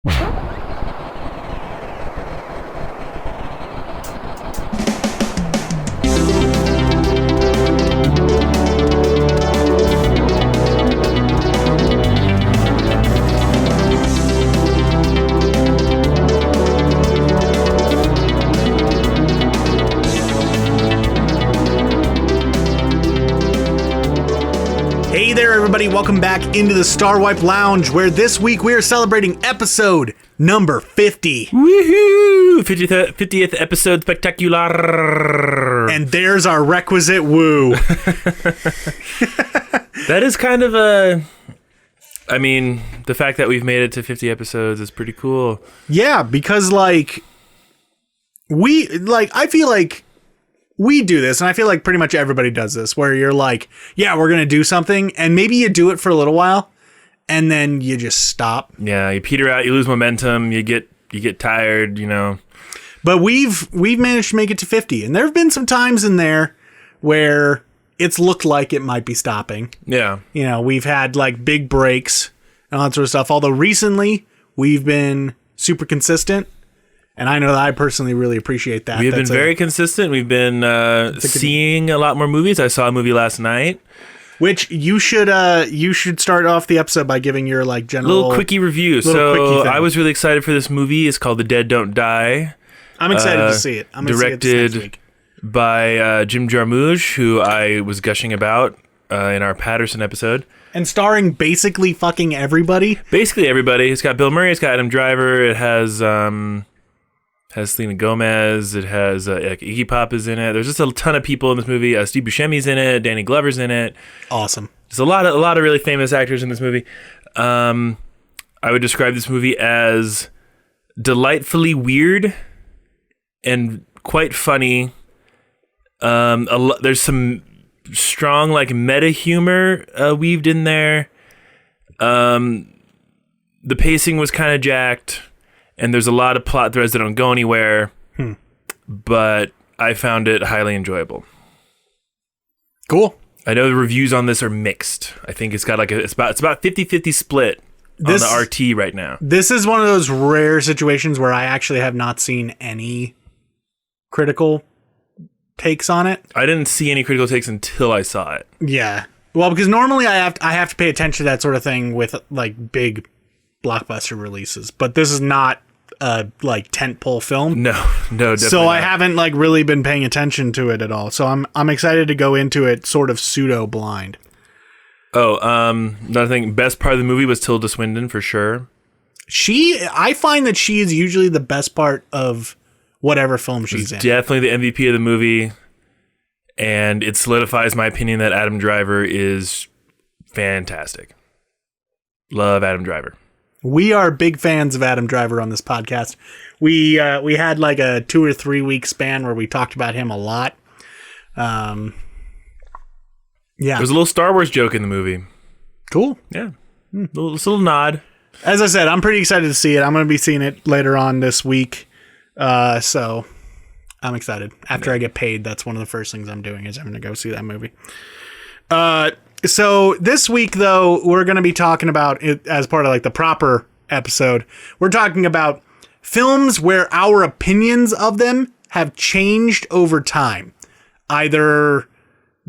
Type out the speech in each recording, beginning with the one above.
Hey there, everybody. Welcome back into the Star Wipe Lounge, where this week we are celebrating episode number 50. Woohoo! 50th episode spectacular. And there's our requisite woo. That is kind of a... I mean, the fact that we've made it to 50 episodes is pretty cool. Yeah, because, I feel like we do this, and I feel like pretty much everybody does this, where you're like, yeah, we're going to do something, and maybe you do it for a little while, and then you just stop. Yeah, you peter out, you lose momentum, you get tired, you know. But we've managed to make it to 50, and there have been some times in there where it's looked like it might be stopping. Yeah. You know, we've had, big breaks and all that sort of stuff, although recently we've been super consistent. And I know that I personally really appreciate that. We've been very consistent. We've been seeing a lot more movies. I saw a movie last night. Which you should start off the episode by giving your general... Little quickie review. I was really excited for this movie. It's called The Dead Don't Die. I'm excited to see it. I'm going to see it this next week. By Jim Jarmusch, who I was gushing about in our Patterson episode. And starring basically fucking everybody. Basically everybody. It's got Bill Murray. It's got Adam Driver. It has Selena Gomez. It has Iggy Pop is in it. There's just a ton of people in this movie. Steve Buscemi's in it. Danny Glover's in it. Awesome. There's a lot of really famous actors in this movie. I would describe this movie as delightfully weird and quite funny. There's some strong meta humor weaved in there. The pacing was kind of jacked. And there's a lot of plot threads that don't go anywhere, but I found it highly enjoyable. Cool. I know the reviews on this are mixed. I think it's got it's about 50-50 split on the RT right now. This is one of those rare situations where I actually have not seen any critical takes on it. I didn't see any critical takes until I saw it. Yeah. Well, because normally I have to pay attention to that sort of thing with big blockbuster releases, but this is not a tentpole film. No, definitely so not. I haven't really been paying attention to it at all. So I'm excited to go into it sort of pseudo blind. Oh, another thing, best part of the movie was Tilda Swinton for sure. I find that she is usually the best part of whatever film she's in. Definitely the MVP of the movie, and it solidifies my opinion that Adam Driver is fantastic. Love Adam Driver. We are big fans of Adam Driver on this podcast. We had a 2 or 3 week span where we talked about him a lot. Yeah. There's a little Star Wars joke in the movie. Cool. Yeah. It's a little nod. As I said, I'm pretty excited to see it. I'm going to be seeing it later on this week. So I'm excited. After I get paid, that's one of the first things I'm doing is I'm going to go see that movie. So this week, though, we're going to be talking about it as part of the proper episode. We're talking about films where our opinions of them have changed over time. Either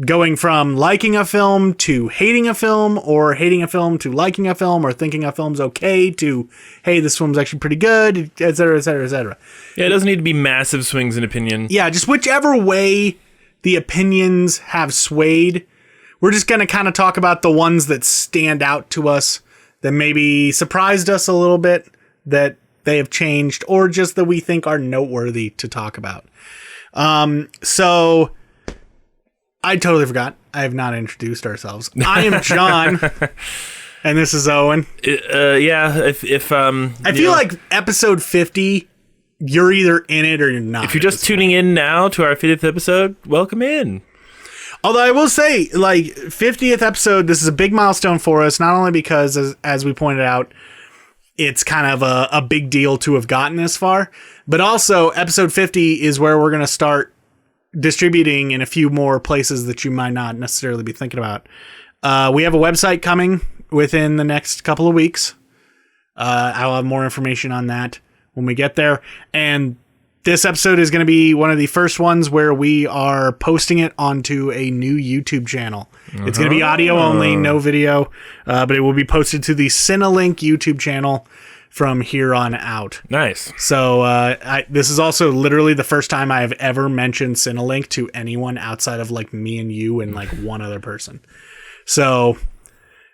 going from liking a film to hating a film, or hating a film to liking a film, or thinking a film's okay to, hey, this film's actually pretty good, et cetera, et cetera, et cetera. Yeah, it doesn't need to be massive swings in opinion. Yeah, just whichever way the opinions have swayed. We're just going to kind of talk about the ones that stand out to us, that maybe surprised us a little bit, that they have changed, or just that we think are noteworthy to talk about. So I totally forgot. I have not introduced ourselves. I am John, and this is Owen. Yeah, I feel like episode 50, you're either in it or you're not. If you're just tuning in now to our 50th episode, welcome in. Although I will say, 50th episode, this is a big milestone for us, not only because, as we pointed out, it's kind of a big deal to have gotten this far, but also episode 50 is where we're going to start distributing in a few more places that you might not necessarily be thinking about. We have a website coming within the next couple of weeks. I'll have more information on that when we get there. And this episode is going to be one of the first ones where we are posting it onto a new YouTube channel. It's going to be audio only, no video, but it will be posted to the Cinelink YouTube channel from here on out. Nice. So this is also literally the first time I have ever mentioned Cinelink to anyone outside of like me and you and like one other person. So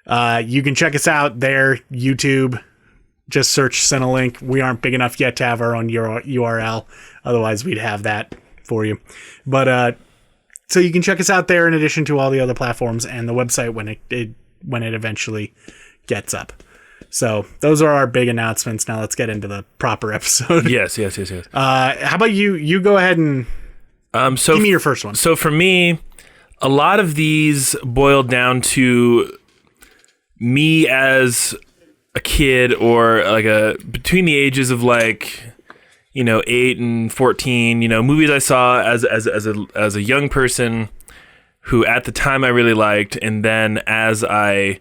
you can check us out there, YouTube. Just search Cinelink. We aren't big enough yet to have our own URL. Otherwise, we'd have that for you. But so you can check us out there in addition to all the other platforms and the website when it eventually gets up. So those are our big announcements. Now let's get into the proper episode. Yes. How about you? You go ahead and give me your first one. So for me, a lot of these boiled down to me as a kid, or like between the ages of 8 and 14. Movies I saw as a young person who at the time I really liked, and then as I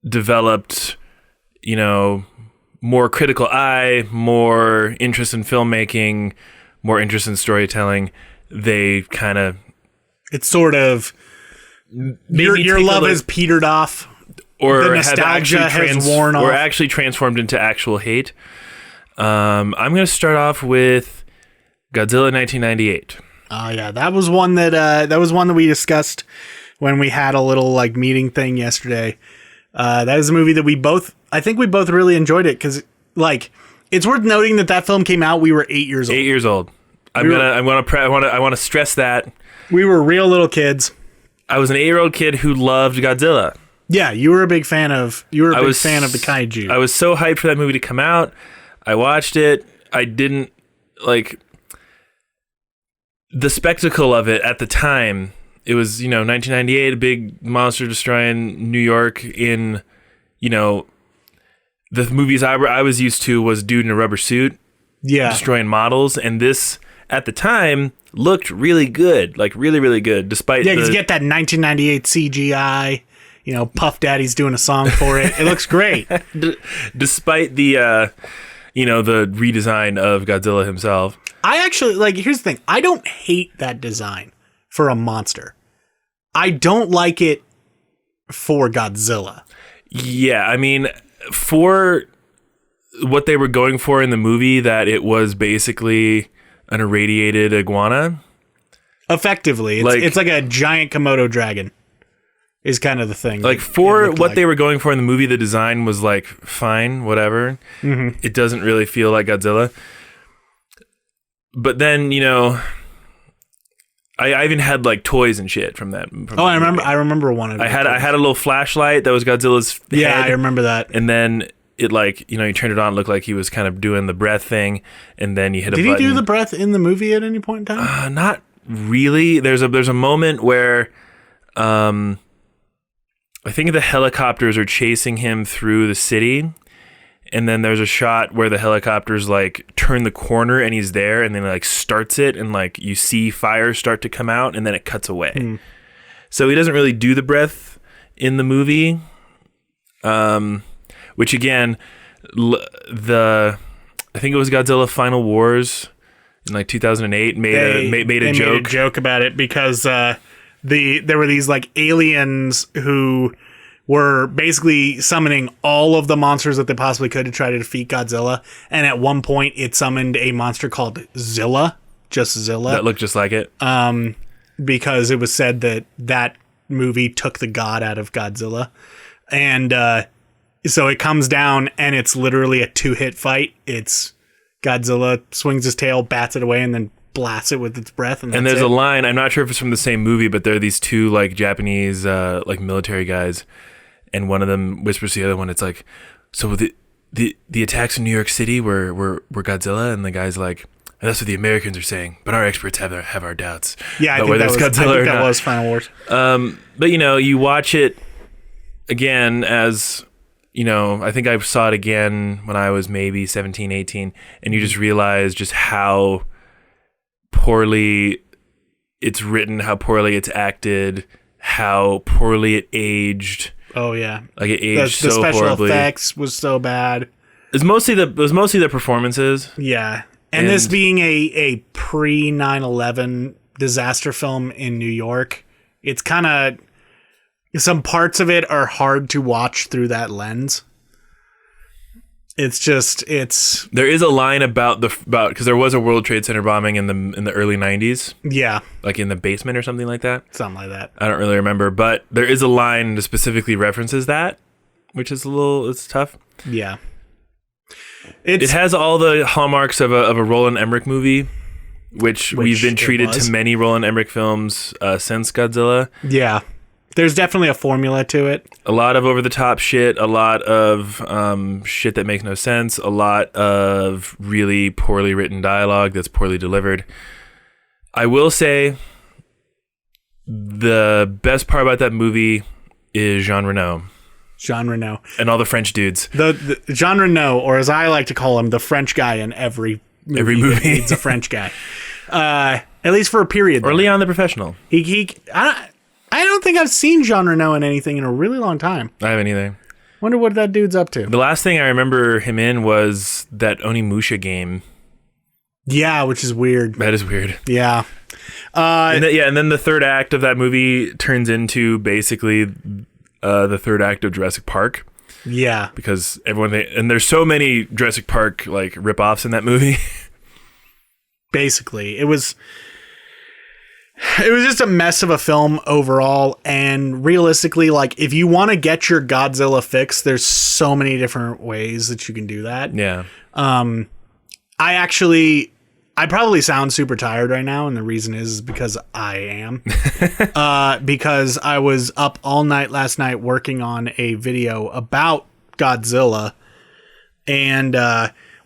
developed more critical eye, more interest in filmmaking, more interest in storytelling, they kind of... It's sort of... Your love has petered off. Or the nostalgia has worn off. Or actually transformed into actual hate. I'm going to start off with Godzilla 1998. Oh, yeah. That was one that we discussed when we had a little meeting thing yesterday. That is a movie that I think we both really enjoyed it because, it's worth noting that film came out. We were 8 years old. 8 years old. I want to stress that we were real little kids. I was an 8-year-old kid who loved Godzilla. Yeah, you were a big fan of. You were a big fan of the kaiju. I was so hyped for that movie to come out. I watched it. I didn't the spectacle of it at the time. It was 1998, a big monster destroying New York in the movies I was used to was dude in a rubber suit, destroying models, and this at the time looked really good, really, really good. Despite because you get that 1998 CGI, Puff Daddy's doing a song for it. It looks great, despite the the redesign of Godzilla himself. I actually here's the thing. I don't hate that design for a monster. I don't like it for Godzilla. Yeah, I mean, for what they were going for in the movie, that it was basically an irradiated iguana. Effectively, it's like a giant Komodo dragon is kind of the thing. For what they were going for in the movie, the design was fine, whatever. Mm-hmm. It doesn't really feel like Godzilla. But then, I even had toys and shit from that. I remember one of them. I had a little flashlight that was Godzilla's head. Yeah, I remember that. And then it you turned it on, it looked like he was kind of doing the breath thing, and then you hit a button. Did he do the breath in the movie at any point in time? Not really. There's a moment where I think the helicopters are chasing him through the city. And then there's a shot where the helicopters turn the corner and he's there, and then starts it, and you see fire start to come out, and then it cuts away. So he doesn't really do the breath in the movie, which again, I think it was Godzilla Final Wars in 2008 made a joke about it because there were these aliens who were basically summoning all of the monsters that they possibly could to try to defeat Godzilla. And at one point, it summoned a monster called Zilla, just Zilla. That looked just like it. Because it was said that movie took the god out of Godzilla. And so it comes down, and it's literally a 2-hit fight. It's Godzilla swings his tail, bats it away, and then blasts it with its breath. And there's a line, I'm not sure if it's from the same movie, but there are these two Japanese military guys. And one of them whispers to the other one, it's so the attacks in New York City were Godzilla, and the guy's that's what the Americans are saying, but our experts have our doubts. Yeah, I think that was Final Wars. But you watch it again as I think I saw it again when I was maybe 17, 18, and you just realize just how poorly it's written, how poorly it's acted, how poorly it aged. Oh yeah, it aged so horribly. The special horribly. effects was so bad. It was mostly the performances. Yeah. And this being a pre 9/11 disaster film in New York, it's kind of, some parts of it are hard to watch through that lens. There is a line about because there was a World Trade Center bombing in the early 90s. Yeah. Like in the basement or something like that. Something like that. I don't really remember, but there is a line that specifically references that, which is it's tough. Yeah. It has all the hallmarks of a Roland Emmerich movie, which we've been treated to many Roland Emmerich films since Godzilla. Yeah. There's definitely a formula to it. A lot of over-the-top shit, a lot of shit that makes no sense, a lot of really poorly written dialogue that's poorly delivered. I will say the best part about that movie is Jean Reno. Jean Reno. And all the French dudes. The Jean Reno, or as I like to call him, the French guy in every movie. Needs a French guy. At least for a period. Or Leon the Professional. I don't think I've seen Jean Reno in anything in a really long time. I haven't either. Wonder what that dude's up to. The last thing I remember him in was that Onimusha game. Yeah, which is weird. That is weird. Yeah. And then the third act of that movie turns into basically the third act of Jurassic Park. Yeah. Because and there's so many Jurassic Park like ripoffs in that movie. Basically, it was just a mess of a film overall, and realistically, like, if you want to get your Godzilla fix, there's so many different ways that you can do that. Yeah. I probably sound super tired right now, and the reason is because I am. Because I was up all night last night working on a video about Godzilla, and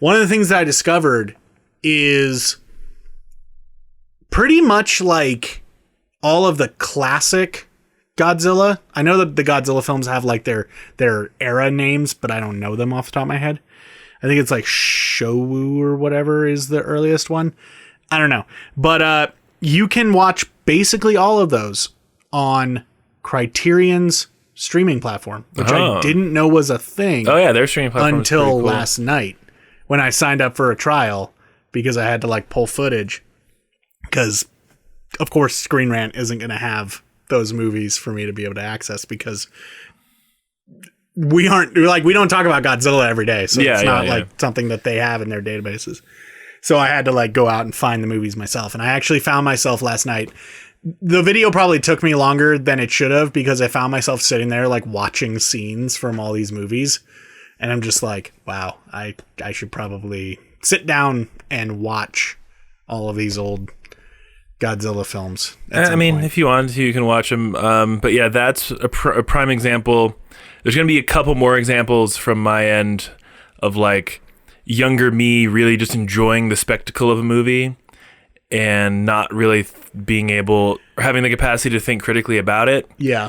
one of the things that I discovered is pretty much like all of the classic Godzilla. I know that the Godzilla films have like their era names, but I don't know them off the top of my head. I think it's like Showu or whatever is the earliest one. I don't know. But you can watch basically all of those on Criterion's streaming platform, which I didn't know was a thing. Oh yeah, their streaming platform until cool. last night when I signed up for a trial because I had to like pull footage. Because, of course, Screen Rant isn't going to have those movies for me to be able to access because we don't talk about Godzilla every day. So it's not like something that they have in their databases. So I had to like go out and find the movies myself. And I actually found myself last night. The video probably took me longer than it should have because I found myself sitting there like watching scenes from all these movies. And I'm just like, wow, I should probably sit down and watch all of these old Godzilla films. I mean, if you want to, you can watch them. But yeah, that's a prime example. There's going to be a couple more examples from my end of like younger me really just enjoying the spectacle of a movie and not really being able or having the capacity to think critically about it. Yeah.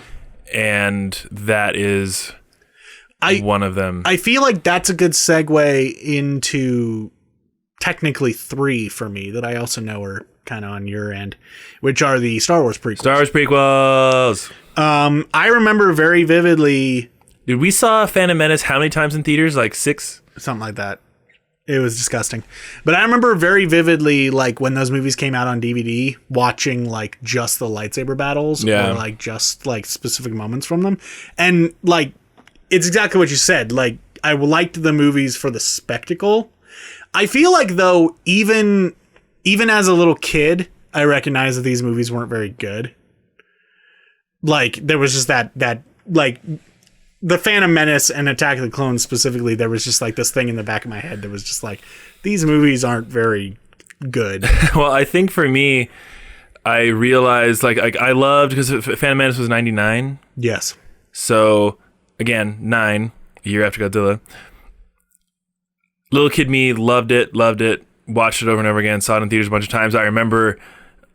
And that is one of them. I feel like that's a good segue into technically 3 for me that I also know are kind of on your end, which are the Star Wars prequels. I remember very vividly. Dude, we saw Phantom Menace how many times in theaters? Like 6? Something like that. It was disgusting. But I remember very vividly, like, when those movies came out on DVD, watching, like, just the lightsaber battles or, like, just, like, specific moments from them. And, like, it's exactly what you said. Like, I liked the movies for the spectacle. I feel like, though, even as a little kid, I recognized that these movies weren't very good. Like, there was just that like, the Phantom Menace and Attack of the Clones specifically, there was just, like, this thing in the back of my head that was just like, these movies aren't very good. Well, I think for me, I realized, like I loved, because Phantom Menace was 99. Yes. So, again, 9, a year after Godzilla. Little kid me loved it, watched it over and over again, saw it in theaters a bunch of times. I remember,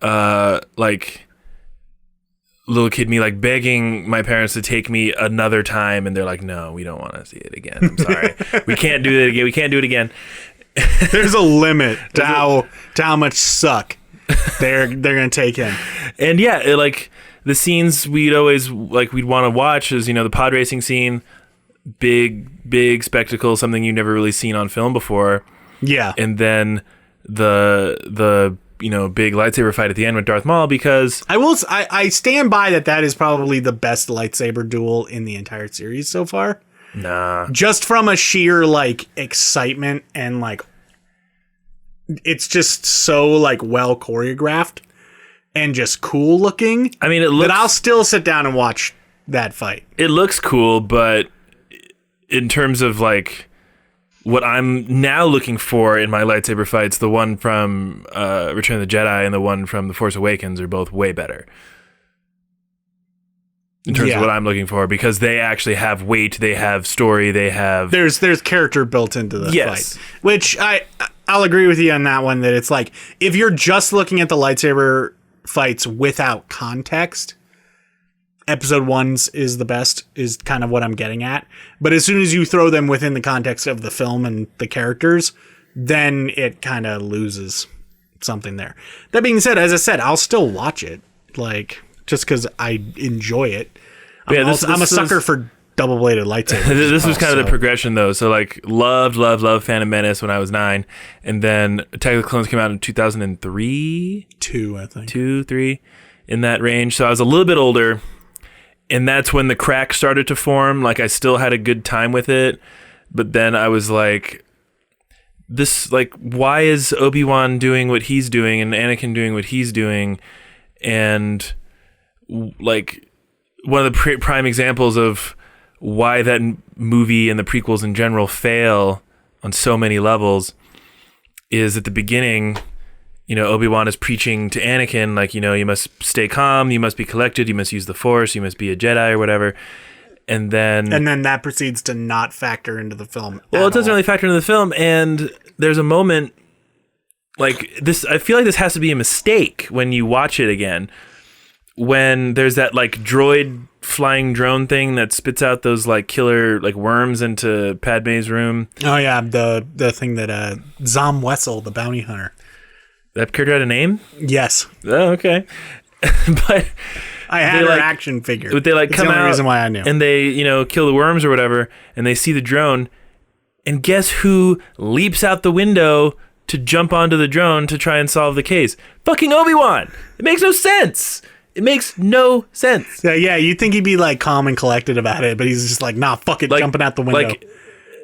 like, little kid me, like, begging my parents to take me another time, and they're like, no, we don't want to see it again. I'm sorry. We can't do it again. There's a limit to how much suck they're going to take in. And yeah, like, the scenes we'd always, like, we'd want to watch is, you know, the pod racing scene, big spectacle, something you've never really seen on film before. Yeah. And then the big lightsaber fight at the end with Darth Maul, because I stand by that is probably the best lightsaber duel in the entire series so far. Nah. Just from a sheer like excitement and like it's just so like well choreographed and just cool looking. I mean, it looks, that I'll still sit down and watch that fight. It looks cool, but in terms of like what I'm now looking for in my lightsaber fights, the one from Return of the Jedi and the one from The Force Awakens are both way better. In terms of what I'm looking for, because they actually have weight, they have story, they have... There's character built into the fight. Which I'll agree with you on that one, that it's like, if you're just looking at the lightsaber fights without context, episode 1's is the best, is kind of what I'm getting at. But as soon as you throw them within the context of the film and the characters, then it kind of loses something there. That being said, as I said, I'll still watch it. Like... just because I enjoy it. I'm a sucker for double-bladed lightsabers. This was kind of the progression, though. So, like, loved Phantom Menace when I was 9. And then Attack of the Clones came out in 2003? 2, I think. 2, 3, in that range. So I was a little bit older. And that's when the crack started to form. Like, I still had a good time with it. But then I was like... why is Obi-Wan doing what he's doing and Anakin doing what he's doing? And... like one of the prime examples of why that movie and the prequels in general fail on so many levels is at the beginning, Obi-Wan is preaching to Anakin, like, you must stay calm, you must be collected, you must use the Force, you must be a Jedi or whatever. And then that proceeds to not factor into the film. Well, it doesn't really factor into the film. And there's a moment like this. I feel like this has to be a mistake when you watch it again. When there's that like droid flying drone thing that spits out those like killer like worms into Padme's room. Oh yeah, the thing that Zom Wessel, the bounty hunter. That character had a name? Yes. Oh, okay. But I had an action figure. But they like That's come the only out reason why I knew. And they, kill the worms or whatever, and they see the drone, and guess who leaps out the window to jump onto the drone to try and solve the case? Fucking Obi-Wan. It makes no sense. It makes no sense. Yeah, you'd think he'd be like calm and collected about it, but he's just like, nah, fuck it, like, jumping out the window.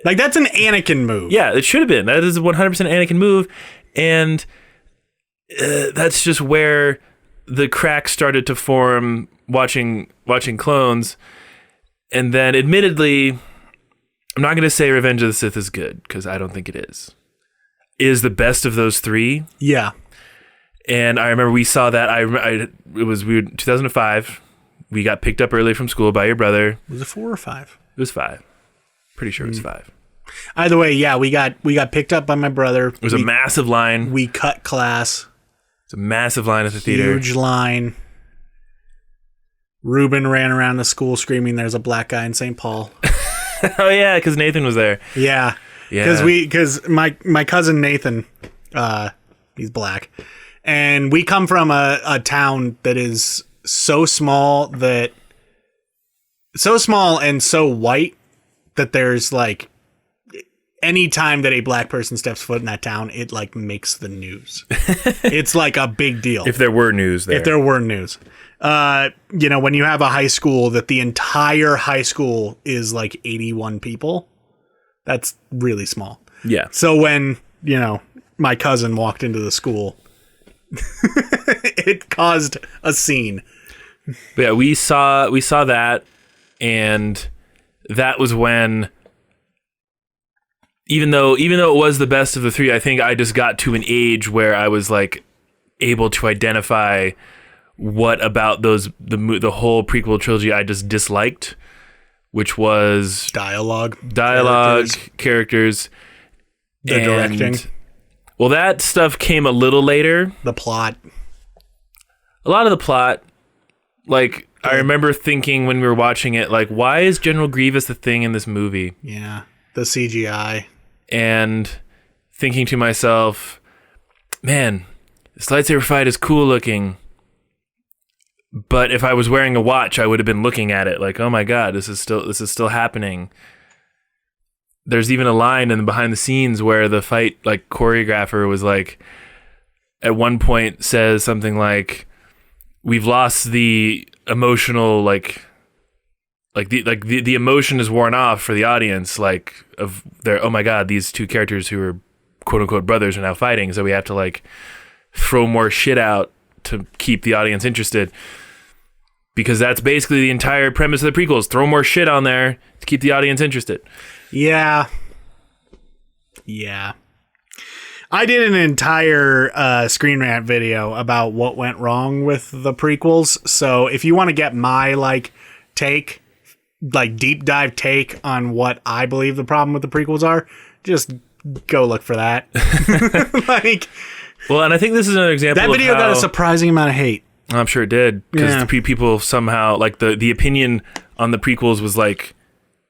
Like that's an Anakin move. Yeah, it should have been. That is a 100% Anakin move, and that's just where the crack started to form watching Clones. And then, admittedly, I'm not going to say Revenge of the Sith is good, because I don't think it is. It is the best of those three. Yeah. And I remember we saw that. We were 2005. We got picked up early from school by your brother. Was it 4 or 5? It was 5. Pretty sure it was 5. Either way, yeah, we got picked up by my brother. It was a massive line. We cut class. It's a massive line at the theater. Huge line. Ruben ran around the school screaming, "There's a black guy in St. Paul." Oh yeah, because Nathan was there. Yeah. Because my cousin Nathan, he's black. And we come from a town that is so small and so white that there's like any time that a black person steps foot in that town, it like makes the news. It's like a big deal. If there were news there. If there were news. When you have a high school that the entire high school is like 81 people, that's really small. Yeah. So when, my cousin walked into the school, it caused a scene. But yeah, we saw that, and that was when, even though it was the best of the three, I think I just got to an age where I was like able to identify what about the whole prequel trilogy I just disliked, which was dialogue, characters, the directing. Well, that stuff came a little later. The plot. A lot of the plot, like, I remember thinking when we were watching it, like, why is General Grievous the thing in this movie? Yeah, the CGI. And thinking to myself, man, this lightsaber fight is cool looking. But if I was wearing a watch, I would have been looking at it like, oh my god, this is still happening. there's even a line in the behind the scenes where the fight like choreographer was like, at one point says something like, "We've lost the emotional the emotion is worn off for the audience, like of their, oh my god, these two characters who are quote unquote brothers are now fighting, so we have to like throw more shit out to keep the audience interested." Because that's basically the entire premise of the prequels. Throw more shit on there to keep the audience interested. Yeah. I did an entire Screen Rant video about what went wrong with the prequels. So if you want to get my take, deep dive take on what I believe the problem with the prequels are, just go look for that. Well, and I think this is another example that video got a surprising amount of hate. I'm sure it did, because people somehow the opinion on the prequels was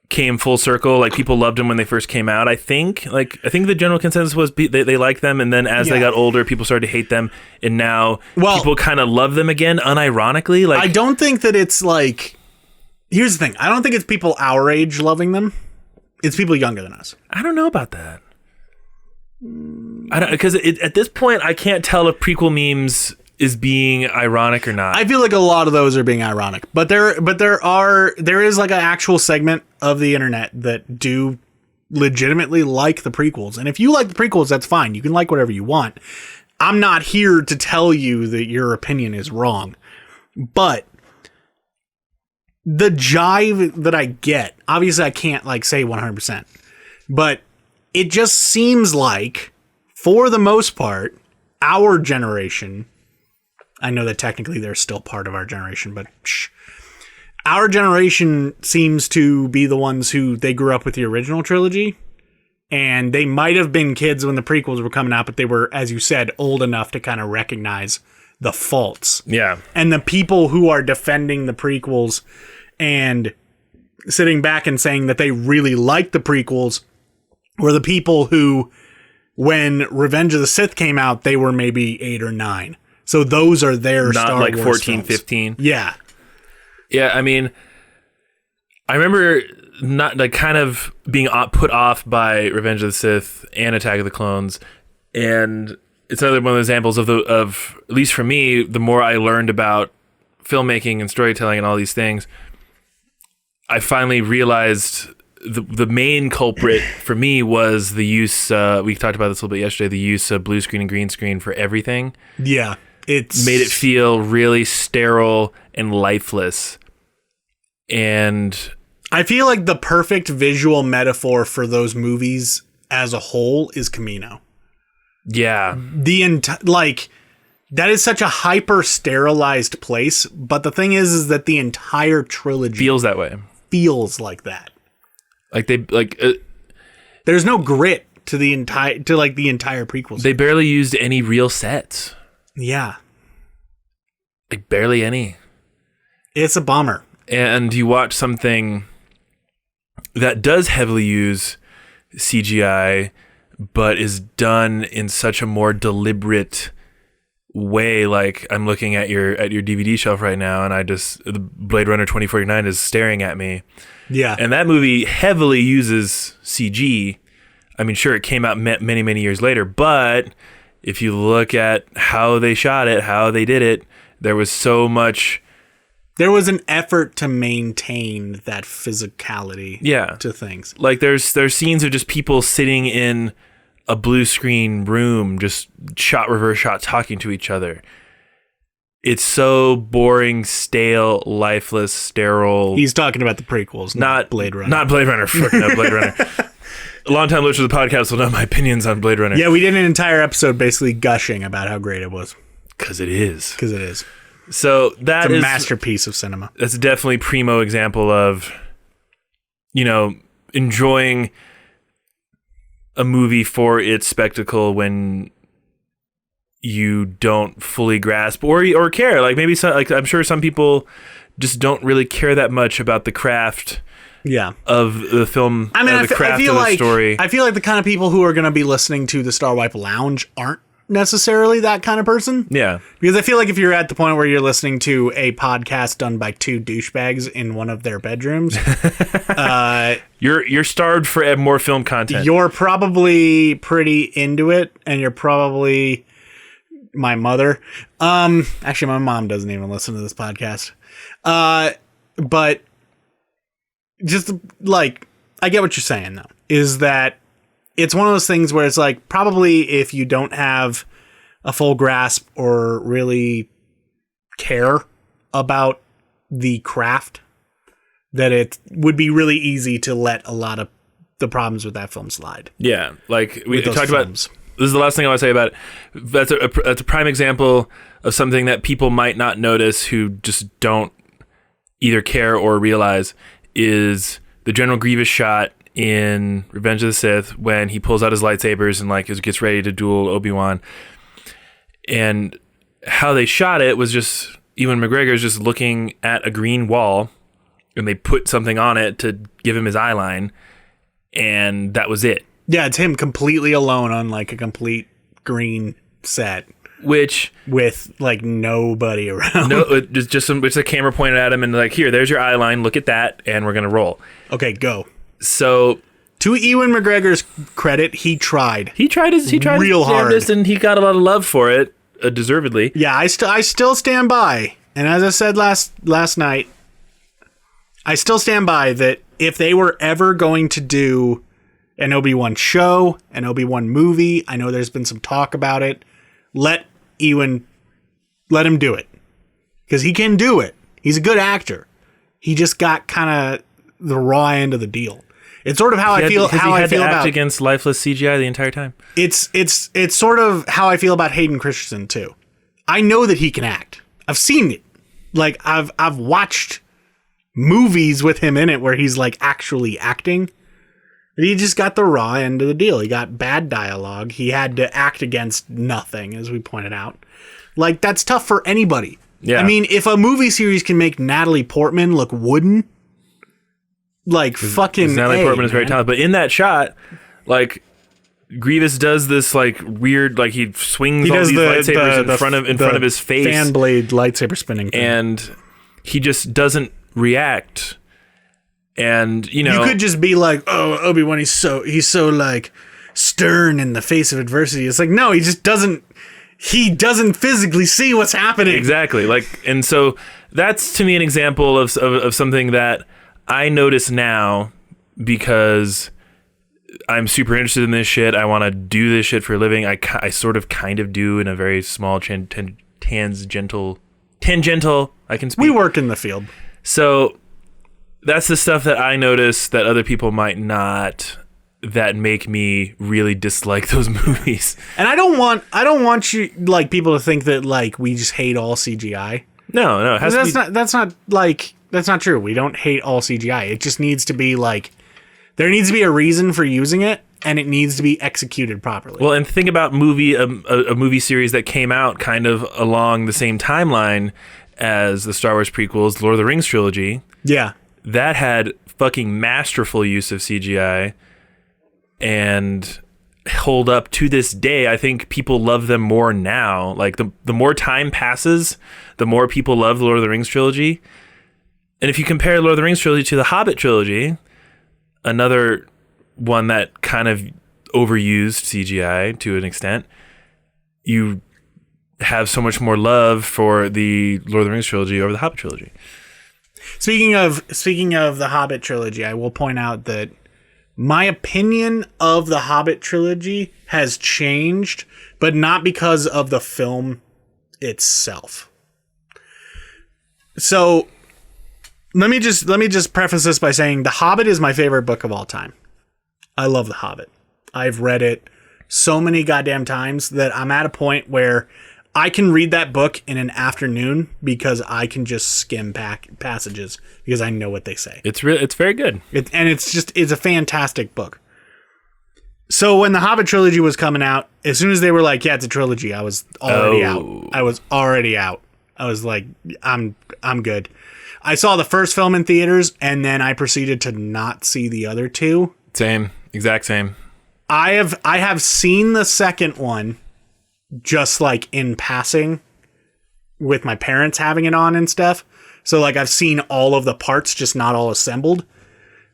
came full circle. Like, people loved them when they first came out. I think the general consensus was they liked them, and then as they got older, people started to hate them, and now people kind of love them again, unironically. I don't think that it's here's the thing. I don't think it's people our age loving them. It's people younger than us. I don't know about that. I don't, because at this point I can't tell if prequel memes is being ironic or not. I feel like a lot of those are being ironic, but there is an actual segment of the internet that do legitimately like the prequels. And if you like the prequels, that's fine. You can like whatever you want. I'm not here to tell you that your opinion is wrong, but the jive that I get, obviously I can't say 100%, but it just seems like, for the most part, our generation, I know that technically they're still part of our generation, but our generation seems to be the ones who they grew up with the original trilogy, and they might have been kids when the prequels were coming out, but they were, as you said, old enough to kind of recognize the faults. Yeah. And the people who are defending the prequels and sitting back and saying that they really like the prequels were the people who, when Revenge of the Sith came out, they were maybe 8 or 9. So those are their Star Wars 14, films. 15. Yeah. Yeah, I mean, I remember not kind of being put off by Revenge of the Sith and Attack of the Clones, and it's another one of those examples of at least for me, the more I learned about filmmaking and storytelling and all these things, I finally realized the main culprit for me was the use, we talked about this a little bit yesterday, the use of blue screen and green screen for everything. Yeah. It's made it feel really sterile and lifeless. And I feel like the perfect visual metaphor for those movies as a whole is Camino. Yeah. That is such a hyper sterilized place, but the thing is that the entire trilogy feels that way. Feels like that. There's no grit to the entire prequels. They barely used any real sets. Yeah. Barely any. It's a bummer. And you watch something that does heavily use CGI, but is done in such a more deliberate way. I'm looking at your DVD shelf right now, and the Blade Runner 2049 is staring at me. Yeah. And that movie heavily uses CG. I mean, sure, it came out many, many years later, but if you look at how they shot it, how they did it, there was so much. There was an effort to maintain that physicality to things. There's scenes of just people sitting in a blue screen room, just reverse shot, talking to each other. It's so boring, stale, lifeless, sterile. He's talking about the prequels, not Blade Runner. Not Blade Runner. No, Blade Runner. Long-time listeners of the podcast will know my opinions on Blade Runner. Yeah, we did an entire episode basically gushing about how great it was. Because it is. So it's a masterpiece of cinema. That's definitely primo example of, enjoying a movie for its spectacle when you don't fully grasp or care. Maybe I'm sure some people just don't really care that much about the craft. Yeah. Of the film, the craft of the story. I feel like the kind of people who are going to be listening to the Star Wipe Lounge aren't necessarily that kind of person. Yeah. Because I feel like if you're at the point where you're listening to a podcast done by two douchebags in one of their bedrooms, You're starved for more film content. you're probably pretty into it, and you're probably my mother. Actually, my mom doesn't even listen to this podcast. But just like, I get what you're saying though, is that it's one of those things where it's like, probably if you don't have a full grasp or really care about the craft, that it would be really easy to let a lot of the problems with that film slide. Yeah, like we those talked films. about. This is the last thing I want to say about it. That's a prime example of something that people might not notice who just don't either care or realize, is the General Grievous shot in Revenge of the Sith when he pulls out his lightsabers and like gets ready to duel Obi-Wan. And how they shot it was just Ewan McGregor's just looking at a green wall, and they put something on it to give him his eye line, and that was it. Yeah, it's him completely alone on like a complete green set. Which With like nobody around. no, just a camera pointed at him and like, here, there's your eye line. Look at that, and we're gonna roll. Okay, go. So To Ewan McGregor's credit, he tried. he tried his Real hard. damnedest, and he got a lot of love for it, deservedly. Yeah, I still stand by. And as I said last night, I still stand by that if they were ever going to do an Obi-Wan show, an Obi-Wan movie, I know there's been some talk about it, let him do it. Because he can do it. He's a good actor. He just got kind of the raw end of the deal. It's sort of how I feel. How I feel about against lifeless CGI the entire time. it's sort of how I feel about Hayden Christensen too. I know that he can act. I've seen it. Like I've watched movies with him in it where he's like actually acting. And he just got the raw end of the deal. He got bad dialogue. He had to act against nothing, as we pointed out. Like, that's tough for anybody. Yeah. I mean, if a movie series can make Natalie Portman look wooden, like fucking Natalie Portman is very man. talented, but in that shot, like Grievous does this like weird, like he swings all these lightsabers in front of his face, fan blade lightsaber spinning thing. and he just doesn't react. And you know, You could just be like, oh, Obi-Wan, he's so like stern in the face of adversity. It's like, no, he just doesn't physically see what's happening. exactly, like, and so that's to me an example of something that I notice now because I'm super interested in this shit. I want to do this shit for a living. I sort of kind of do in a very small tangential. I can speak. We work in the field. So that's the stuff that I notice that other people might not, that make me really dislike those movies. And I don't want you like people to think that like we just hate all CGI. No, it has to be. That's not true. We don't hate all CGI. It just needs to be like there needs to be a reason for using it, and it needs to be executed properly. Well, and think about a movie series that came out kind of along the same timeline as the Star Wars prequels, Lord of the Rings trilogy. Yeah. That had fucking masterful use of CGI and hold up to this day. I think people love them more now. Like the more time passes, the more people love the Lord of the Rings trilogy. And if you compare Lord of the Rings trilogy to the Hobbit trilogy, another one that kind of overused CGI to an extent, you have so much more love for the Lord of the Rings trilogy over the Hobbit trilogy. Speaking of the Hobbit trilogy, I will point out that my opinion of the Hobbit trilogy has changed, but not because of the film itself. So let me just preface this by saying The Hobbit is my favorite book of all time. I love The Hobbit. I've read it so many goddamn times that I'm at a point where I can read that book in an afternoon because I can just skim passages because I know what they say. It's very good. It's a fantastic book. So when the Hobbit trilogy was coming out, as soon as they were like, yeah, it's a trilogy, I was already out. I was already out. I was like, I'm good. I saw the first film in theaters and then I proceeded to not see the other two. Same, exact same. I have seen the second one just like in passing with my parents having it on and stuff. So like I've seen all of the parts, just not all assembled.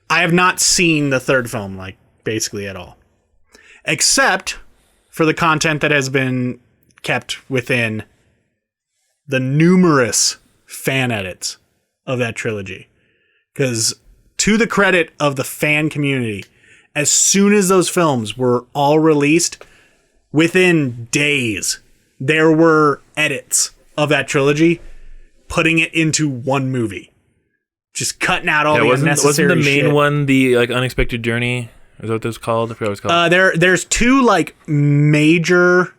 I have not seen the third film like basically at all, except for the content that has been kept within the numerous fan edits of that trilogy. Because to the credit of the fan community, as soon as those films were all released, within days, there were edits of that trilogy putting it into one movie. Just cutting out all the unnecessary wasn't the main shit. one the like Unexpected Journey? Is that what that's called? I forgot what it's called. There's two like major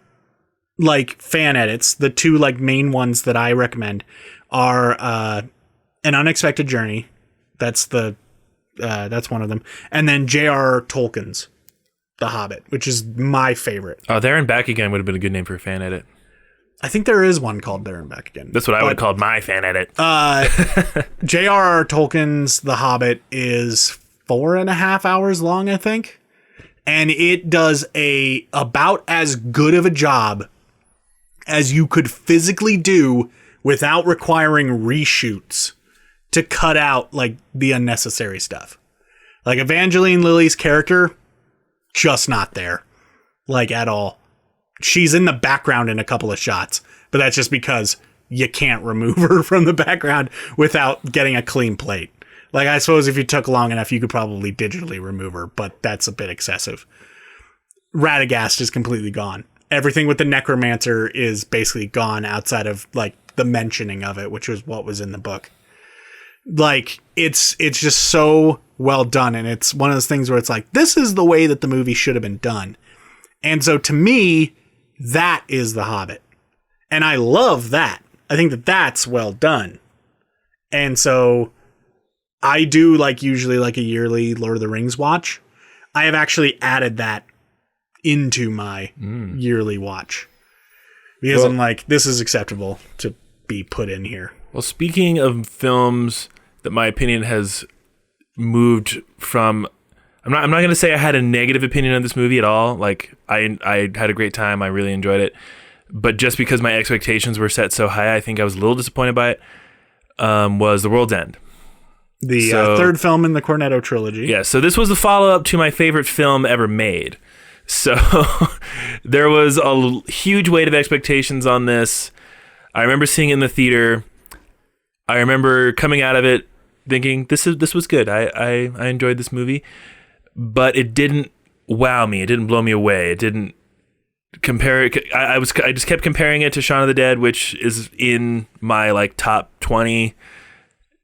like fan edits. The two like main ones that I recommend are An Unexpected Journey. That's one of them. And then J.R.R. Tolkien's The Hobbit, which is my favorite. Oh, There and Back Again would have been a good name for a fan edit. I think there is one called There and Back Again. That's what I would have called my fan edit. J.R.R. Tolkien's The Hobbit is 4.5 hours long, I think. And it does about as good of a job as you could physically do without requiring reshoots to cut out like the unnecessary stuff. Like Evangeline Lilly's character, just not there. Like at all. She's in the background in a couple of shots, but that's just because you can't remove her from the background without getting a clean plate. Like, I suppose if you took long enough, you could probably digitally remove her, but that's a bit excessive. Radagast is completely gone. Everything with the necromancer is basically gone outside of like the mentioning of it, which was what was in the book. Like, it's just so well done, and it's one of those things where it's like, this is the way that the movie should have been done. And so to me, that is The Hobbit. And I love that. I think that that's well done. And so I do like usually like a yearly Lord of the Rings watch. I have actually added that into my yearly watch. Because I'm like, this is acceptable to be put in here. Well, speaking of films that my opinion has moved from, I'm not going to say I had a negative opinion of this movie at all. Like I had a great time. I really enjoyed it. But just because my expectations were set so high, I think I was a little disappointed by it, was The World's End. The third film in the Cornetto trilogy. Yeah, so this was the follow-up to my favorite film ever made. So there was a huge weight of expectations on this. I remember seeing it in the theater. I remember coming out of it thinking, this was good. I enjoyed this movie. But it didn't wow me. It didn't blow me away. It didn't compare it. I just kept comparing it to Shaun of the Dead, which is in my like top 20.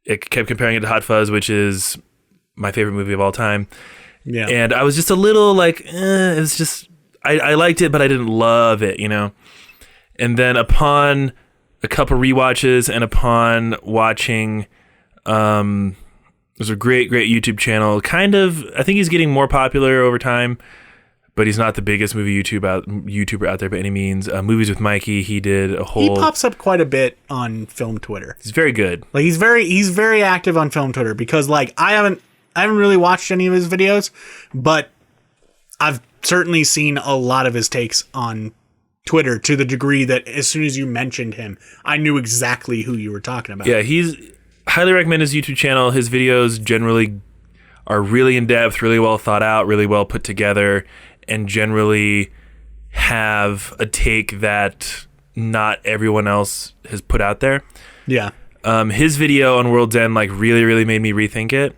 It kept comparing it to Hot Fuzz, which is my favorite movie of all time. Yeah. And I was just a little like, it's just, I liked it, but I didn't love it, you know? And then upon a couple rewatches and upon watching, there's a great YouTube channel. Kind of, I think he's getting more popular over time, but he's not the biggest movie YouTuber out there by any means. Movies with Mikey, he did a whole... He pops up quite a bit on film Twitter. He's very good. Like he's very active on film Twitter because like I haven't really watched any of his videos, but I've certainly seen a lot of his takes on Twitter to the degree that as soon as you mentioned him, I knew exactly who you were talking about. Yeah, highly recommend his YouTube channel. His videos generally are really in depth, really well thought out, really well put together, and generally have a take that not everyone else has put out there. Yeah. His video on World's End like really made me rethink it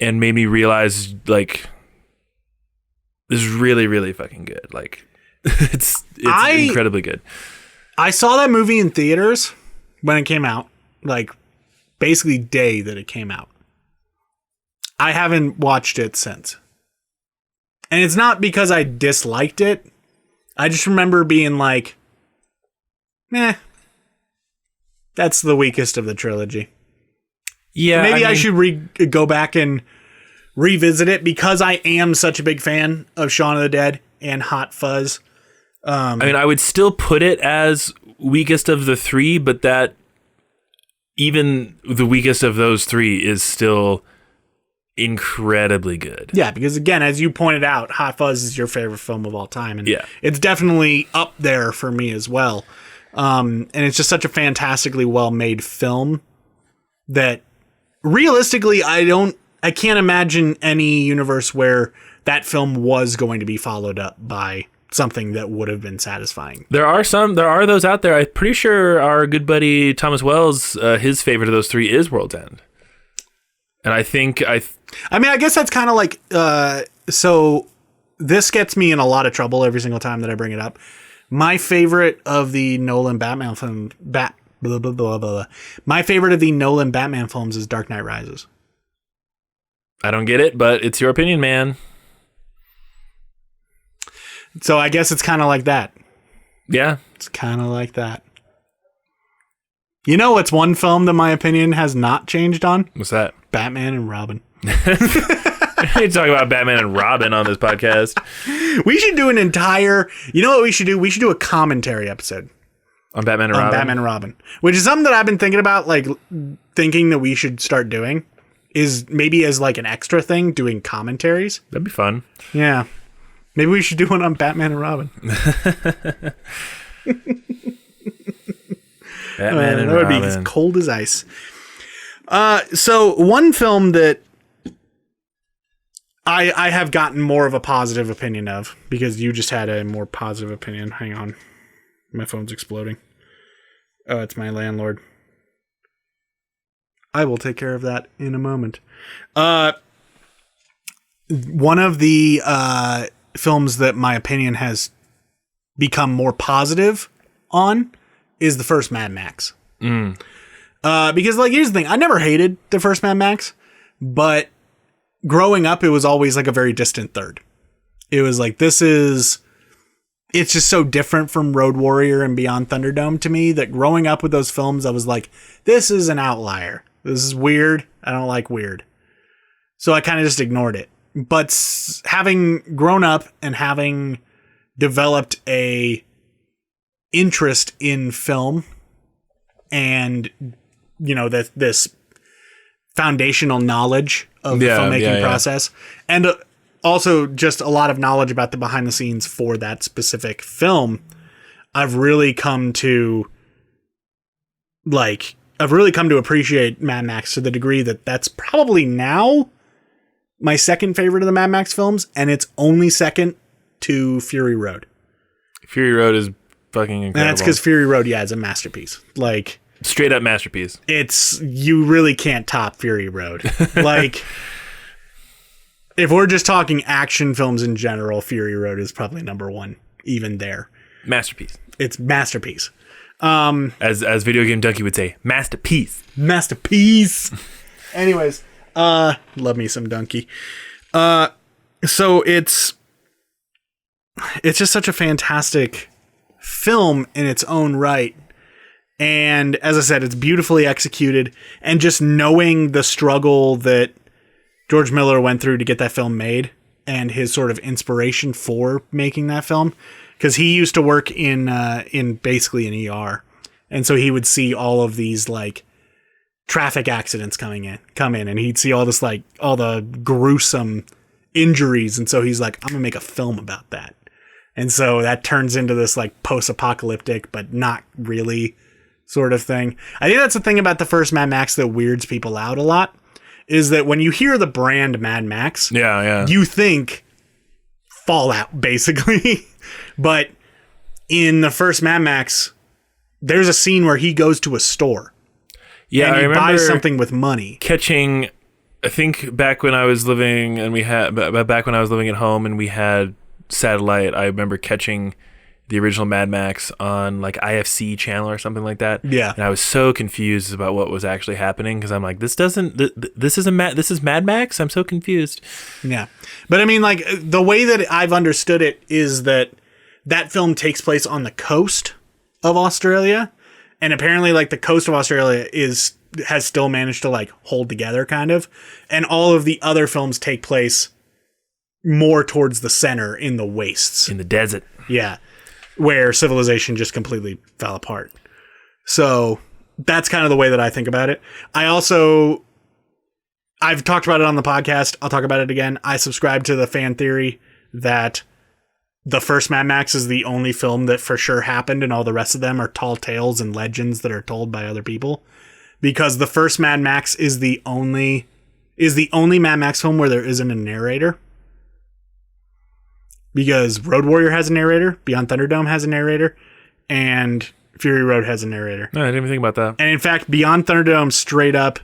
and made me realize like this is really fucking good. Like it's incredibly good. I saw that movie in theaters when it came out, like basically day that it came out. I haven't watched it since. And it's not because I disliked it. I just remember being like, that's the weakest of the trilogy. Yeah. So maybe I should go back and revisit it because I am such a big fan of Shaun of the Dead and Hot Fuzz. I mean, I would still put it as weakest of the three, but that even the weakest of those three is still incredibly good. Yeah, because again, as you pointed out, Hot Fuzz is your favorite film of all time, and Yeah. it's definitely up there for me as well. And it's just such a fantastically well-made film that realistically, I can't imagine any universe where that film was going to be followed up by something that would have been satisfying. There are those out there. I'm pretty sure our good buddy Thomas Wells, his favorite of those three is World's End. And I mean, I guess that's kind of like, so this gets me in a lot of trouble every single time that I bring it up. My favorite of the Nolan Batman film, my favorite of the Nolan Batman films is Dark Knight Rises. I don't get it, but it's your opinion, man. So I guess it's kind of like that. Yeah. It's kind of like that. You know what's one film that my opinion has not changed on? What's that? Batman and Robin. You talk about Batman and Robin on this podcast. We should do an entire... You know what we should do? We should do a commentary episode. On Batman and Robin? On Batman and Robin. Which is something that I've been thinking about, like, thinking that we should start doing. Is maybe as, like, an extra thing, doing commentaries. That'd be fun. Yeah. Maybe we should do one on Batman and Robin. Batman and that would Robin. be as cold as ice. So one film that I have gotten more of a positive opinion of, because you just had a more positive opinion. Hang on. My phone's exploding. Oh, it's my landlord. I will take care of that in a moment. One of the films that my opinion has become more positive on is the first Mad Max. Because, like, here's the thing. I never hated the first Mad Max, but growing up, it was always, like, a very distant third. It was like, it's just so different from Road Warrior and Beyond Thunderdome to me that growing up with those films, I was like, this is an outlier. This is weird. I don't like weird. So I kind of just ignored it. But having grown up and having developed a interest in film and, you know, this foundational knowledge of the filmmaking process, and also just a lot of knowledge about the behind the scenes for that specific film, I've really come to appreciate Mad Max to the degree that that's probably now my second favorite of the Mad Max films, and it's only second to Fury Road. Fury Road is fucking incredible. And that's because Fury Road, is a masterpiece. Like, straight up masterpiece. You really can't top Fury Road. Like, if we're just talking action films in general, Fury Road is probably number one, even there. Masterpiece. It's masterpiece. As Video Game Donkey would say, masterpiece. Masterpiece. Anyways, love me some Donkey. So it's just such a fantastic film in its own right. And as I said, it's beautifully executed, and just knowing the struggle that George Miller went through to get that film made and his sort of inspiration for making that film, because he used to work in basically an ER. And so he would see all of these, like, traffic accidents come in, and he'd see all this, like, all the gruesome injuries. And so he's like, I'm gonna make a film about that. And so that turns into this, like, post-apocalyptic, but not really sort of thing. I think that's the thing about the first Mad Max that weirds people out a lot, is that when you hear the brand Mad Max, you think Fallout, basically. But in the first Mad Max, there's a scene where he goes to a store. Yeah, and I remember buys something with money. Catching, I think back when I was living at home and we had satellite, I remember catching the original Mad Max on, like, IFC channel or something like that. Yeah. And I was so confused about what was actually happening, because I'm like, this is Mad Max? I'm so confused. Yeah. But I mean, like, the way that I've understood it is that film takes place on the coast of Australia, and apparently, like, the coast of Australia has still managed to, like, hold together, kind of, and all of the other films take place more towards the center in the wastes, in the desert. Yeah, where civilization just completely fell apart. So that's kind of the way that I think about it. I I've talked about it on the podcast. I'll talk about it again. I subscribe to the fan theory that the first Mad Max is the only film that for sure happened, and all the rest of them are tall tales and legends that are told by other people. Because the first Mad Max is the only Mad Max film where there isn't a narrator. Because Road Warrior has a narrator, Beyond Thunderdome has a narrator, and Fury Road has a narrator. No, I didn't even think about that. And in fact, Beyond Thunderdome, straight up,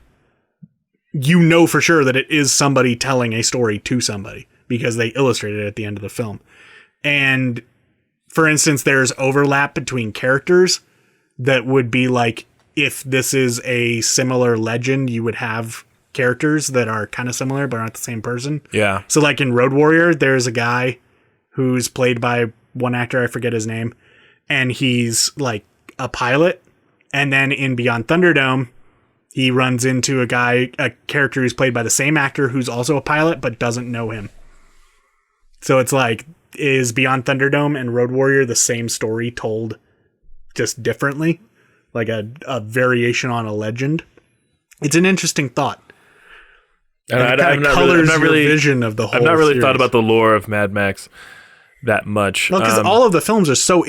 you know for sure that it is somebody telling a story to somebody because they illustrated it at the end of the film. And for instance, there's overlap between characters that would be like, if this is a similar legend, you would have characters that are kind of similar but aren't the same person. Yeah. So like in Road Warrior, there's a guy who's played by one actor, I forget his name, and he's like a pilot. And then in Beyond Thunderdome, he runs into a character who's played by the same actor who's also a pilot but doesn't know him. So it's like, is Beyond Thunderdome and Road Warrior the same story told just differently? Like a variation on a legend? It's an interesting thought. And it colors your vision of the whole I've not really series. thought about the lore of Mad Max that much. Well, because all of the films are so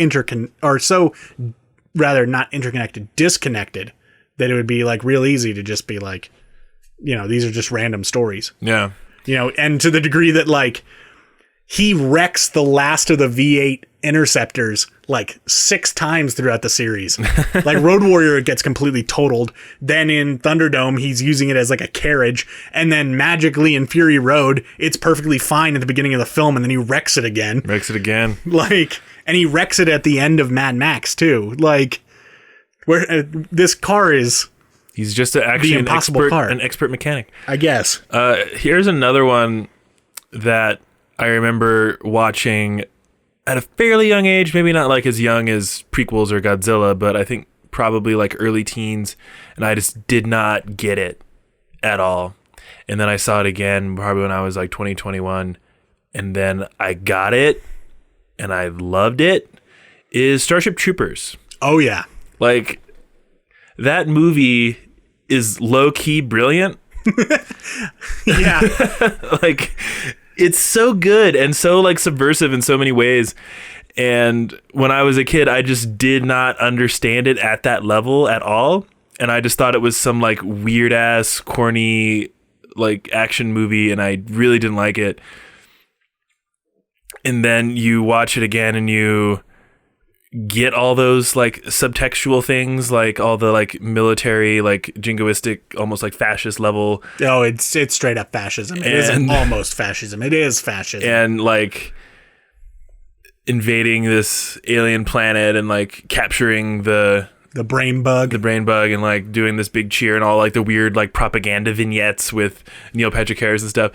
not interconnected, disconnected, that it would be like real easy to just be like, these are just random stories. Yeah. And to the degree that like he wrecks the last of the V8 interceptors like 6 times throughout the series. Like Road Warrior, it gets completely totaled. Then in Thunderdome, he's using it as like a carriage. And then magically in Fury Road, it's perfectly fine at the beginning of the film, and then he wrecks it again. Like, and he wrecks it at the end of Mad Max too. Like, where this car is... He's just actually an expert mechanic. I guess. Here's another one that I remember watching at a fairly young age, maybe not like as young as prequels or Godzilla, but I think probably like early teens, and I just did not get it at all. And then I saw it again probably when I was like 20, 21, and then I got it, and I loved it, is Starship Troopers. Oh, yeah. Like, that movie is low-key brilliant. Yeah. Like... It's so good and so like subversive in so many ways. And when I was a kid, I just did not understand it at that level at all. And I just thought it was some like weird ass, corny, like action movie. And I really didn't like it. And then you watch it again and you get all those like subtextual things, like all the like military, like jingoistic, almost like fascist level. Oh, it's straight up fascism. It isn't almost fascism. It is fascism. And like invading this alien planet and like capturing the brain bug, and like doing this big cheer and all like the weird like propaganda vignettes with Neil Patrick Harris and stuff.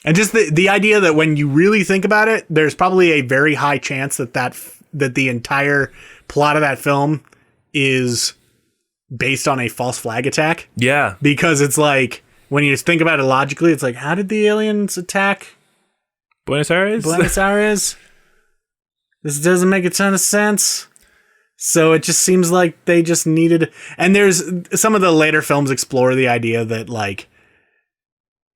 And just the idea that when you really think about it, there's probably a very high chance that the entire plot of that film is based on a false flag attack. Yeah. Because it's like, when you think about it logically, it's like, how did the aliens attack Buenos Aires? This doesn't make a ton of sense. So it just seems like they just needed... And there's... Some of the later films explore the idea that, like,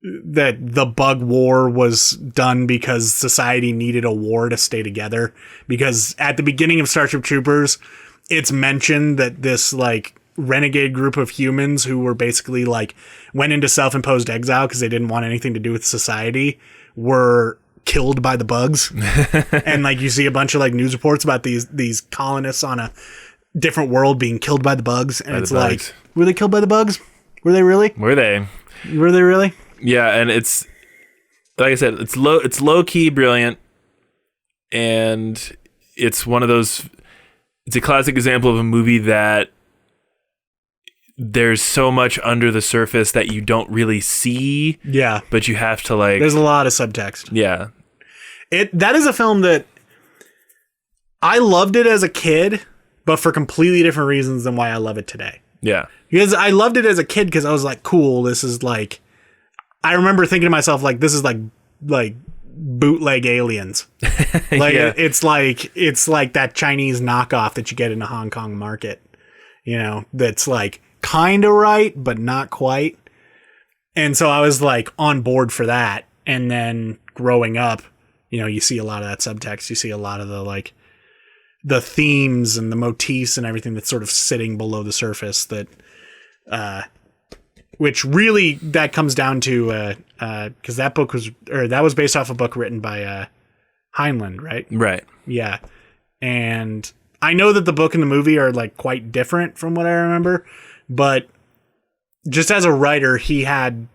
that the bug war was done because society needed a war to stay together. Because at the beginning of Starship Troopers, it's mentioned that this like renegade group of humans who were basically like went into self-imposed exile because they didn't want anything to do with society were killed by the bugs. And like you see a bunch of like news reports about these colonists on a different world being killed by the bugs. And it's like, were they killed by the bugs? Were they really? Were they really? Yeah, and it's like I said, it's low key brilliant, and it's one of those. It's a classic example of a movie that there's so much under the surface that you don't really see. Yeah, but you have to like. There's a lot of subtext. Yeah, that is a film that I loved it as a kid, but for completely different reasons than why I love it today. Yeah, because I loved it as a kid because I was like, cool. This is like. I remember thinking to myself, like, this is like bootleg Aliens. Like, yeah. It's like that Chinese knockoff that you get in a Hong Kong market, that's like kind of right, but not quite. And so I was like on board for that. And then growing up, you know, you see a lot of that subtext. You see a lot of the like the themes and the motifs and everything that's sort of sitting below the surface that, which really that comes down to, cause that was based off a book written by, Heinlein, right? Right. Yeah. And I know that the book and the movie are like quite different from what I remember, but just as a writer, he had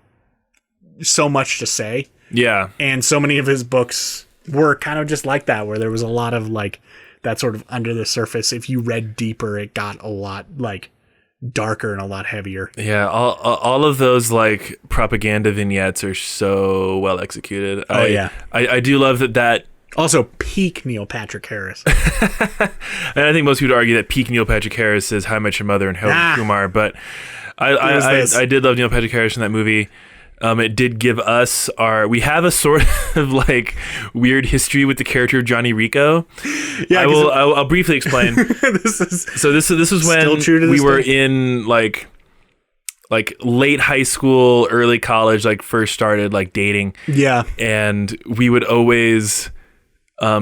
so much to say. Yeah. And so many of his books were kind of just like that, where there was a lot of like that sort of under the surface. If you read deeper, it got a lot like darker and a lot heavier. Yeah. All of those like propaganda vignettes are so well executed. Oh, yeah. I do love that. Also, peak Neil Patrick Harris. And I think most people would argue that peak Neil Patrick Harris is How I Met Your Mother and Harold Kumar, but I did love Neil Patrick Harris in that movie. It did give us we have a sort of like weird history with the character of Johnny Rico. Yeah, I'll briefly explain. This was when we were in like late high school, early college, like first started like dating. Yeah. And we would always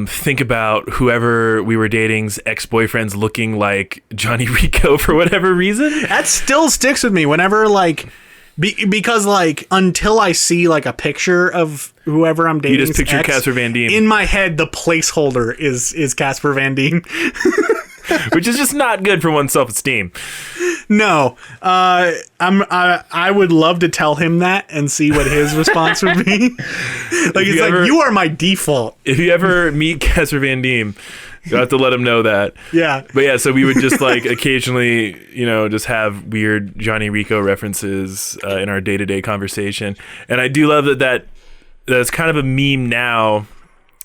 think about whoever we were dating's ex-boyfriends looking like Johnny Rico for whatever reason. That still sticks with me whenever like, because like until I see like a picture of whoever I'm dating, you just picture Casper Van Dien. In my head, the placeholder is Casper Van Dien. Which is just not good for one's self-esteem. No, I would love to tell him that and see what his response would be. Like he's like, you are my default. If you ever meet Casper Van Dien, you have to let him know that. Yeah. But yeah, so we would just like occasionally, you know, just have weird Johnny Rico references in our day-to-day conversation. And I do love that's kind of a meme now.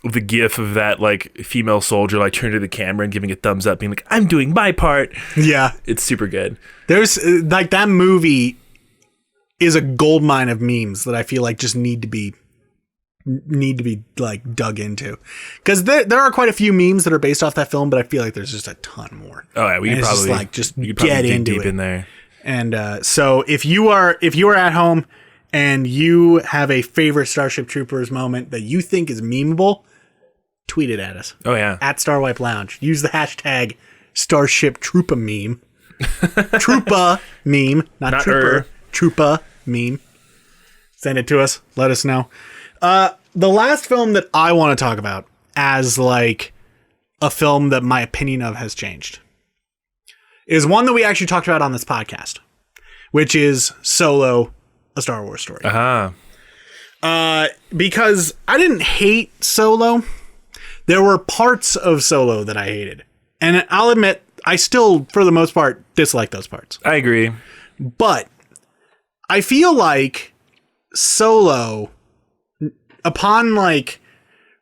The gif of that like female soldier like turning to the camera and giving a thumbs up, being like, I'm doing my part. Yeah. It's super good. There's like that movie is a goldmine of memes that I feel like just need to be like dug into, because there are quite a few memes that are based off that film, but I feel like there's just a ton more. Oh yeah, we could probably just get into deep it in there. And so if you are at home and you have a favorite Starship Troopers moment that you think is memeable, tweet it at us. Oh yeah, at Starwipe Lounge. Use the hashtag Starship Troopa meme. Troopa meme, not trooper. Troopa meme. Send it to us. Let us know. The last film that I want to talk about as like a film that my opinion of has changed is one that we actually talked about on this podcast, which is Solo, a Star Wars story. Because I didn't hate Solo. There were parts of Solo that I hated. And I'll admit, I still, for the most part, dislike those parts. I agree. But I feel like Solo, upon like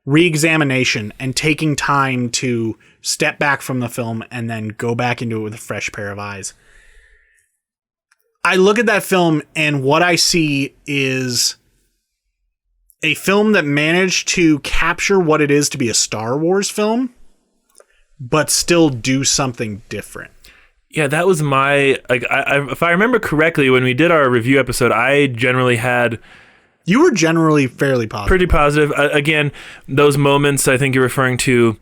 re-examination and taking time to step back from the film and then go back into it with a fresh pair of eyes, I look at that film and what I see is a film that managed to capture what it is to be a Star Wars film, but still do something different. Yeah, that was my like. If I remember correctly, when we did our review episode, I generally had. You were generally fairly positive. Pretty positive. Again, those moments I think you're referring to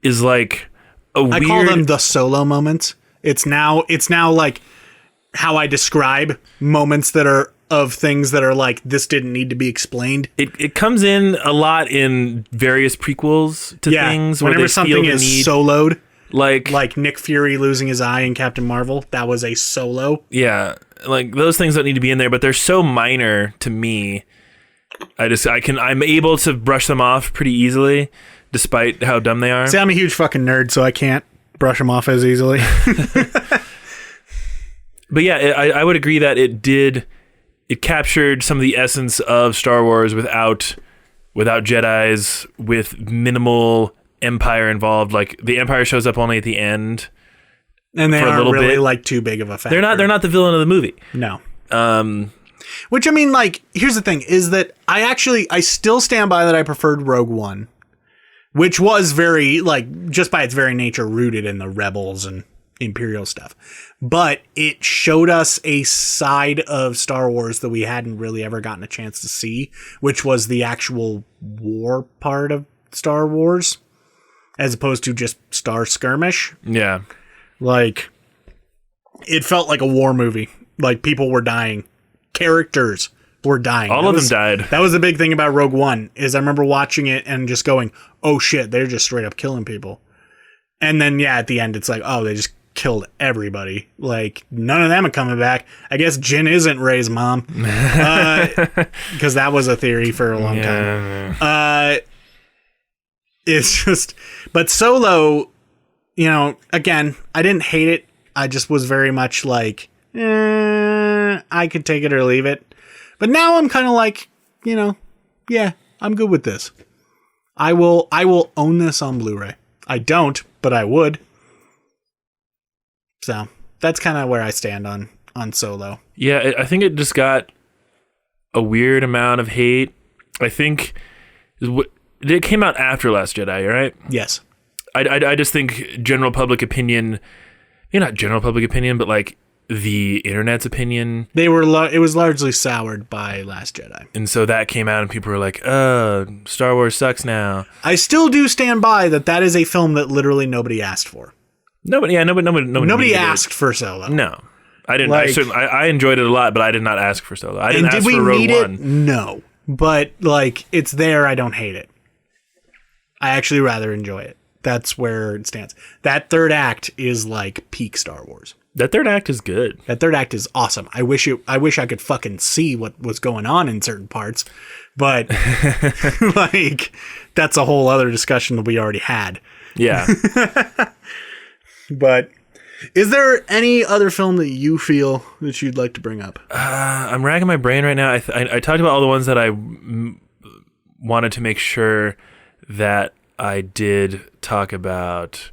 is like a weird. I call them the Solo moments. It's now like how I describe moments that are of things that are like, this didn't need to be explained. It comes in a lot in various prequels to things. Whenever where something is soloed, like Nick Fury losing his eye in Captain Marvel, that was a solo. Yeah, like those things don't need to be in there, but they're so minor to me. I'm able to brush them off pretty easily, despite how dumb they are. See, I'm a huge fucking nerd, so I can't brush them off as easily. But yeah, I would agree that it captured some of the essence of Star Wars without Jedis, with minimal Empire involved. Like the Empire shows up only at the end, and they aren't really like too big of a factor. They're not the villain of the movie. No. Which, I mean, like, here's the thing: is that I still stand by that I preferred Rogue One, which was very, like, just by its very nature, rooted in the Rebels and Imperial stuff. But it showed us a side of Star Wars that we hadn't really ever gotten a chance to see, which was the actual war part of Star Wars, as opposed to just Star Skirmish. Yeah. Like, it felt like a war movie. Like, people were dying. Characters were dying. All of them died. That was the big thing about Rogue One, is I remember watching it and just going, oh shit, they're just straight up killing people. And then, yeah, at the end, it's like, oh, they just killed everybody. Like, none of them are coming back. I guess Jyn isn't Rey's mom. Because that was a theory for a long time. It's just... But Solo, you know, again, I didn't hate it. I just was very much like, I could take it or leave it. But now I'm kind of like, you know, yeah, I'm good with this. I will own this on Blu-ray. I don't, but I would. So that's kind of where I stand on Solo. Yeah, I think it just got a weird amount of hate. I think it came out after Last Jedi, right? Yes. I just think general public opinion, not general public opinion, but like the internet's opinion. It was largely soured by Last Jedi. And so that came out and people were like, Star Wars sucks now. I still do stand by that is a film that literally nobody asked for. Nobody asked for Solo. No. I didn't. I enjoyed it a lot, but I did not ask for Solo. I didn't ask for Rogue One. No. But like, it's there, I don't hate it. I actually rather enjoy it. That's where it stands. That third act is like peak Star Wars. That third act is good. That third act is awesome. I wish I could fucking see what was going on in certain parts, but like, that's a whole other discussion that we already had. Yeah. But is there any other film that you feel that you'd like to bring up? I'm racking my brain right now. I talked about all the ones that I wanted to make sure that I did talk about.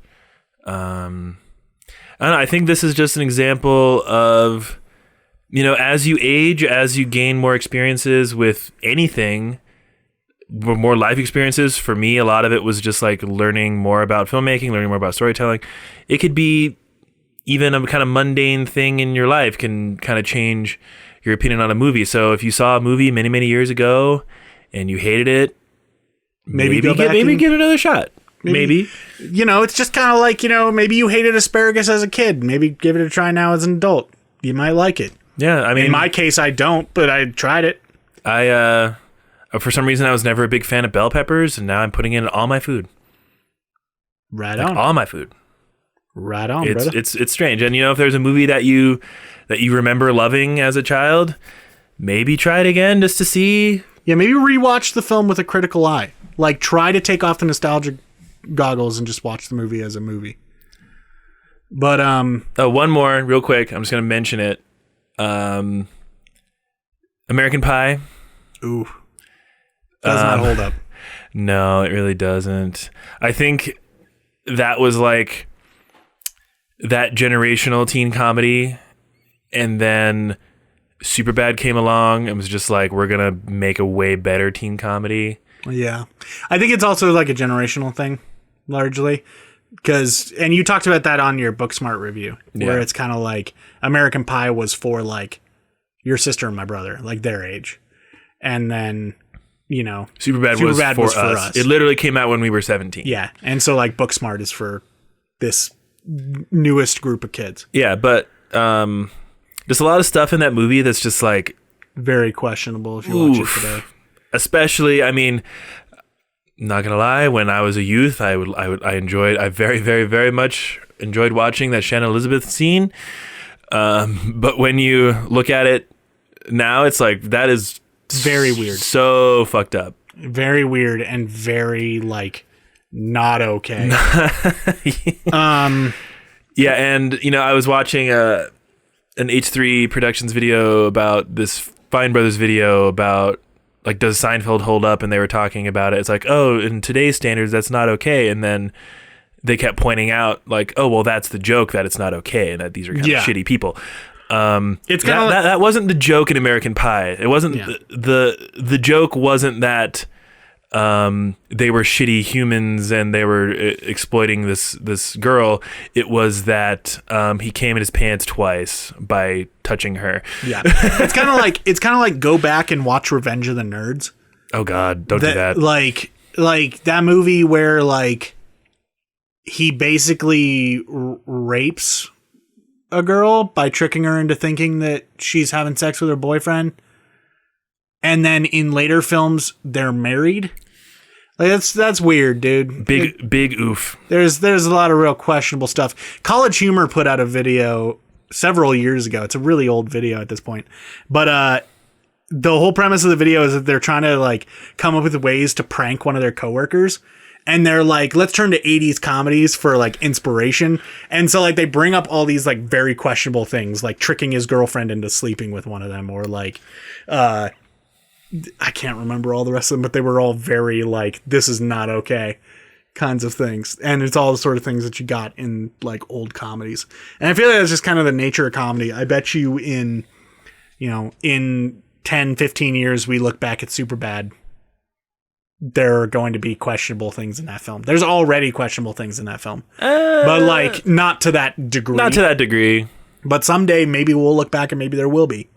I don't know. I think this is just an example of, as you age, as you gain more experiences with anything, more life experiences. For me, a lot of it was just like learning more about filmmaking, learning more about storytelling. It could be even a kind of mundane thing in your life can kind of change your opinion on a movie. So if you saw a movie many, many years ago and you hated it, maybe give it another shot. Maybe. It's just kind of like, maybe you hated asparagus as a kid. Maybe give it a try now as an adult. You might like it. Yeah, I mean, in my case, I don't, but I tried it. For some reason, I was never a big fan of bell peppers, and now I'm putting it in all my food. Right on. All my food. Right on, brother. It's strange. And if there's a movie that you remember loving as a child, maybe try it again just to see. Yeah, maybe rewatch the film with a critical eye. Like, try to take off the nostalgic goggles and just watch the movie as a movie. But one more real quick. I'm just gonna mention it. American Pie. Ooh. Does not hold up. No, it really doesn't. I think that was like that generational teen comedy, and then Superbad came along and was just like, we're gonna make a way better teen comedy. Yeah. I think it's also like a generational thing, largely. And you talked about that on your Booksmart review, where it's kind of like American Pie was for like your sister and my brother, like their age. And then, Superbad was for us. It literally came out when we were 17. Yeah. And so like Booksmart is for this newest group of kids. Yeah, but there's a lot of stuff in that movie that's just like very questionable if you watch it today. Especially, I mean, not gonna lie, when I was a youth, I very, very, very much enjoyed watching that Shannon Elizabeth scene. But when you look at it now, it's like, that is very weird. So fucked up. Very weird and very like not okay. Yeah, and I was watching an H3 Productions video about this Fine Brothers video about like, does Seinfeld hold up? And they were talking about it. It's like, oh, in today's standards, that's not okay. And then they kept pointing out like, oh, well, that's the joke, that it's not okay, and that these are kind of shitty people. It's kind of that wasn't the joke in American Pie. It wasn't the joke wasn't that they were shitty humans and they were exploiting this girl. It was that he came in his pants twice by touching her. Yeah, it's kind of like go back and watch Revenge of the Nerds. Oh God, don't do that. Like that movie where like he basically rapes a girl by tricking her into thinking that she's having sex with her boyfriend. And then in later films, they're married. Like that's weird, dude. Big oof. There's a lot of real questionable stuff. College Humor put out a video several years ago. It's a really old video at this point. But the whole premise of the video is that they're trying to like come up with ways to prank one of their coworkers. And they're like, let's turn to 80s comedies for like inspiration. And so like they bring up all these like very questionable things, like tricking his girlfriend into sleeping with one of them, or like I can't remember all the rest of them, but they were all very like, this is not okay kinds of things. And it's all the sort of things that you got in like old comedies. And I feel like that's just kind of the nature of comedy. I bet you in 10, 15 years, we look back at Superbad, there are going to be questionable things in that film. There's already questionable things in that film. But like not to that degree. Not to that degree. But someday maybe we'll look back and maybe there will be.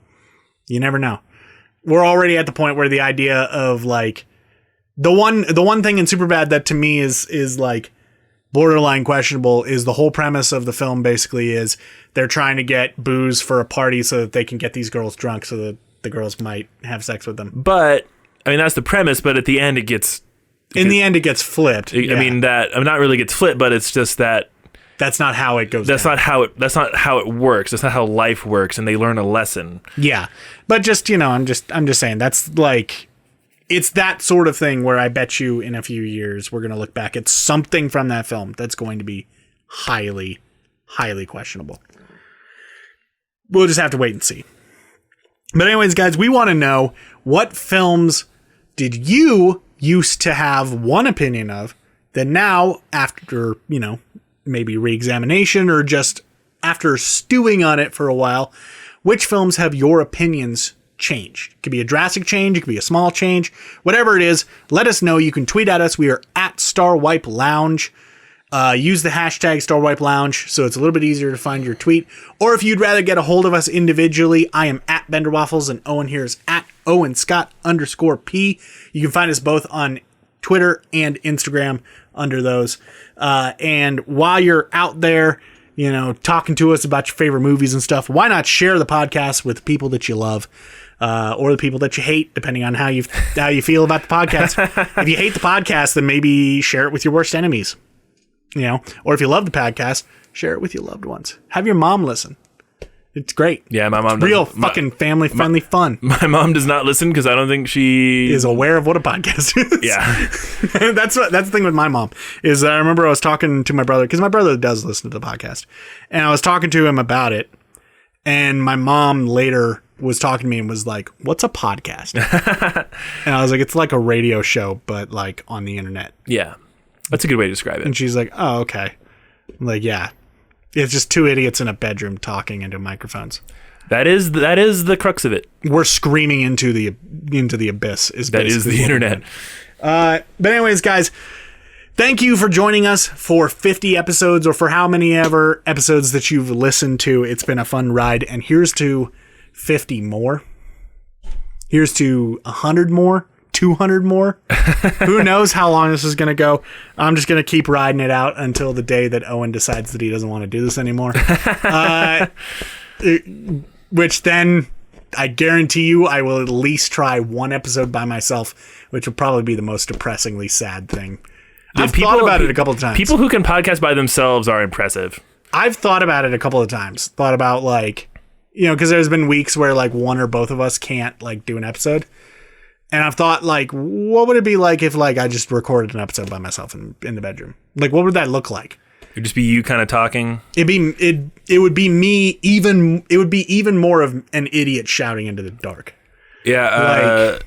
You never know. We're already at the point where the idea of like the one thing in Superbad that to me is like borderline questionable is the whole premise of the film basically is they're trying to get booze for a party so that they can get these girls drunk so that the girls might have sex with them. But I mean, that's the premise, but at the end it gets flipped. I mean, not really gets flipped, but it's just that that's not how it goes. That's not how it works. That's not how life works, and they learn a lesson. Yeah. But just, I'm just saying that's like it's that sort of thing where I bet you in a few years we're going to look back at something from that film that's going to be highly, highly questionable. We'll just have to wait and see. But anyways, guys, we want to know, what films did you used to have one opinion of that now, after, maybe re-examination or just after stewing on it for a while, which films have your opinions changed? It could be a drastic change. It could be a small change. Whatever it is, let us know. You can tweet at us. We are at Starwipe Lounge. Use the hashtag StarWipeLounge so it's a little bit easier to find your tweet. Or if you'd rather get a hold of us individually, I am at BenderWaffles and Owen here is at OwenScott_P. You can find us both on Twitter and Instagram under those. And while you're out there, talking to us about your favorite movies and stuff, why not share the podcast with people that you love? Or the people that you hate, depending on how you feel about the podcast. If you hate the podcast, then maybe share it with your worst enemies. Or if you love the podcast, share it with your loved ones. Have your mom listen. It's great. Yeah, my mom real fucking family-friendly fun. My mom does not listen because I don't think she is aware of what a podcast is. Yeah. That's the thing with my mom is I remember I was talking to my brother, because my brother does listen to the podcast, and I was talking to him about it, and my mom later was talking to me and was like, "What's a podcast?" And I was like, "It's like a radio show, but like on the internet." Yeah. That's a good way to describe it. And she's like, "Oh, okay." I'm like, yeah. It's just two idiots in a bedroom talking into microphones. That is the crux of it. We're screaming into the abyss. That is the internet. But anyways, guys, thank you for joining us for 50 episodes or for how many ever episodes that you've listened to. It's been a fun ride. And here's to 50 more. Here's to 100 more. 200 more. Who knows how long this is going to go. I'm just going to keep riding it out until the day that Owen decides that he doesn't want to do this anymore. Which then I guarantee you I will at least try one episode by myself, which will probably be the most depressingly sad thing. I've thought about it a couple of times. People who can podcast by themselves are impressive. I've thought about it a couple of times. Thought about because there's been weeks where like one or both of us can't like do an episode. And I've thought, like, what would it be like if, like, I just recorded an episode by myself in the bedroom? Like, what would that look like? It'd just be you kind of talking. It would be me even. It would be even more of an idiot shouting into the dark. Yeah.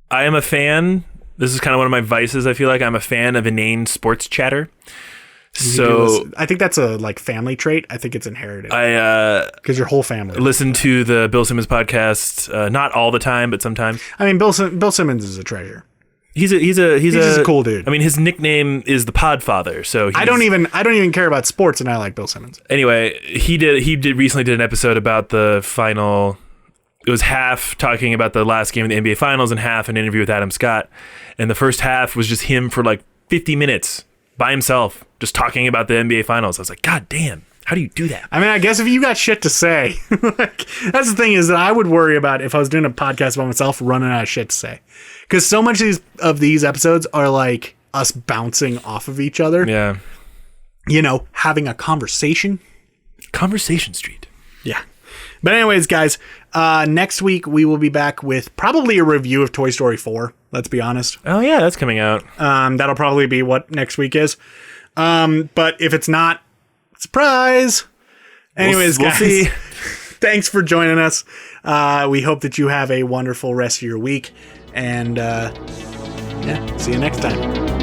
I am a fan. This is kind of one of my vices. I feel like I'm a fan of inane sports chatter. So I think that's a like family trait. I think it's inherited. Because your whole family. Listen to the Bill Simmons podcast, not all the time, but sometimes. I mean, Bill Simmons is a treasure. He's just a cool dude. I mean, his nickname is the Podfather. So I don't even care about sports, and I like Bill Simmons. Anyway, he recently did an episode about the final. It was half talking about the last game of the NBA Finals and half an interview with Adam Scott. And the first half was just him for like 50 minutes by himself, just talking about the NBA Finals. I was like, God damn, how do you do that? I mean, I guess if you got shit to say, like, that's the thing is that I would worry about if I was doing a podcast by myself running out of shit to say. Because so much of these episodes are like us bouncing off of each other. Yeah. You know, having a conversation. Conversation Street. Yeah. But anyways, guys, next week we will be back with probably a review of Toy Story 4. Let's be honest. Oh, yeah, that's coming out. That'll probably be what next week is. But if it's not, surprise. Anyways, we'll guys, see. Thanks for joining us. We hope that you have a wonderful rest of your week. And, yeah, see you next time.